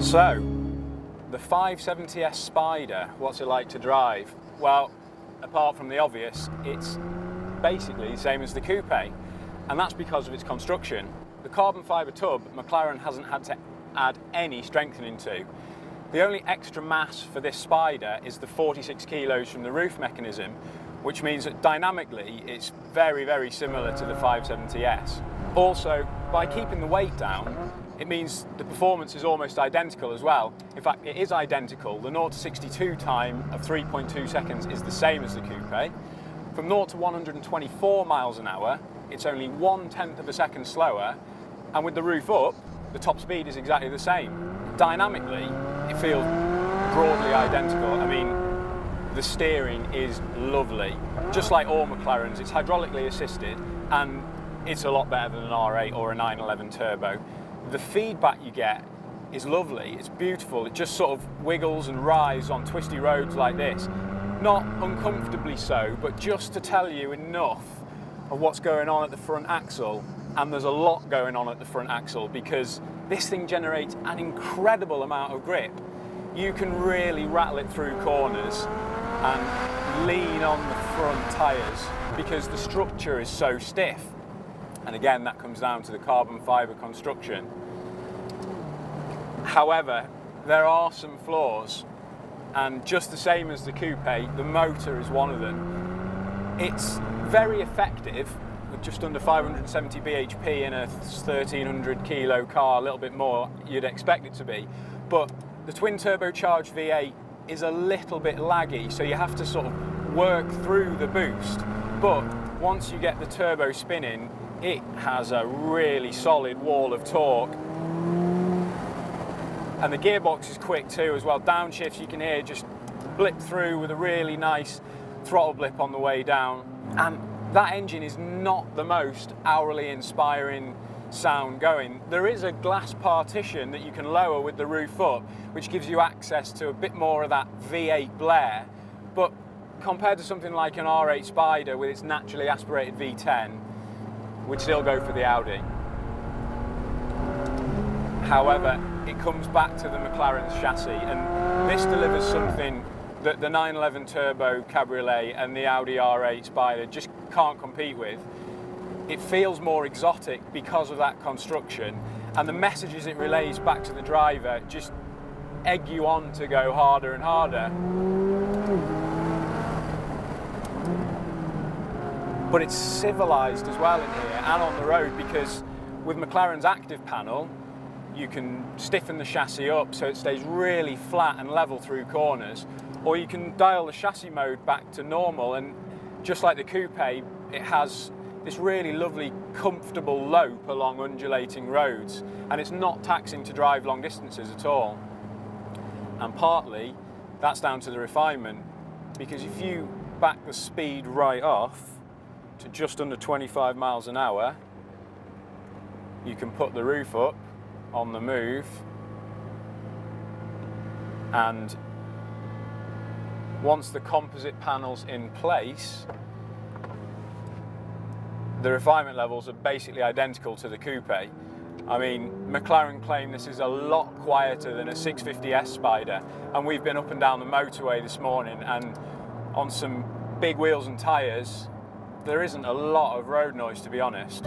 So, the 570S Spider, what's it like to drive? Well, apart from the obvious, it's basically the same as the Coupe, and that's because of its construction. The carbon fibre tub, McLaren hasn't had to add any strengthening to. The only extra mass for this Spider is the 46 kilos from the roof mechanism, which means that dynamically it's very, very similar to the 570S. Also, by keeping the weight down, it means the performance is almost identical as well. In fact, it is identical. The 0 to 62 time of 3.2 seconds is the same as the Coupe. From 0 to 124 miles an hour, it's only 1/10 of a second slower, and with the roof up, the top speed is exactly the same. Dynamically, it feels broadly identical. I mean, the steering is lovely. Just like all McLarens, it's hydraulically assisted, and it's a lot better than an R8 or a 911 turbo. The feedback you get is lovely, it's beautiful, it just sort of wiggles and writhes on twisty roads like this. Not uncomfortably so, but just to tell you enough of what's going on at the front axle, and there's a lot going on at the front axle because this thing generates an incredible amount of grip. You can really rattle it through corners and lean on the front tyres because the structure is so stiff. And again, that comes down to the carbon fibre construction. However, there are some flaws, and just the same as the Coupe, the motor is one of them. It's very effective, with just under 570 bhp in a 1300 kilo car, a little bit more you'd expect it to be, but the twin turbocharged V8 is a little bit laggy, so you have to sort of work through the boost. But once you get the turbo spinning, it has a really solid wall of torque. And the gearbox is quick too as well. Downshifts you can hear just blip through with a really nice throttle blip on the way down. And that engine is not the most hourly inspiring sound going. There is a glass partition that you can lower with the roof up, which gives you access to a bit more of that V8 blare. But compared to something like an R8 Spider with its naturally aspirated V10, we'd still go for the Audi. However, it comes back to the McLaren's chassis, and this delivers something that the 911 Turbo Cabriolet and the Audi R8 Spider just can't compete with. It feels more exotic because of that construction, and the messages it relays back to the driver just egg you on to go harder and harder. But it's civilised as well in here and on the road, because with McLaren's active panel, you can stiffen the chassis up so it stays really flat and level through corners, or you can dial the chassis mode back to normal, and just like the Coupe, it has this really lovely, comfortable lope along undulating roads, and it's not taxing to drive long distances at all. And partly, that's down to the refinement, because if you back the speed right off to just under 25 miles an hour, you can put the roof up on the move, and once the composite panel's in place, the refinement levels are basically identical to the Coupe. I mean, McLaren claim this is a lot quieter than a 650S Spider, and we've been up and down the motorway this morning, and on some big wheels and tyres, there isn't a lot of road noise, to be honest.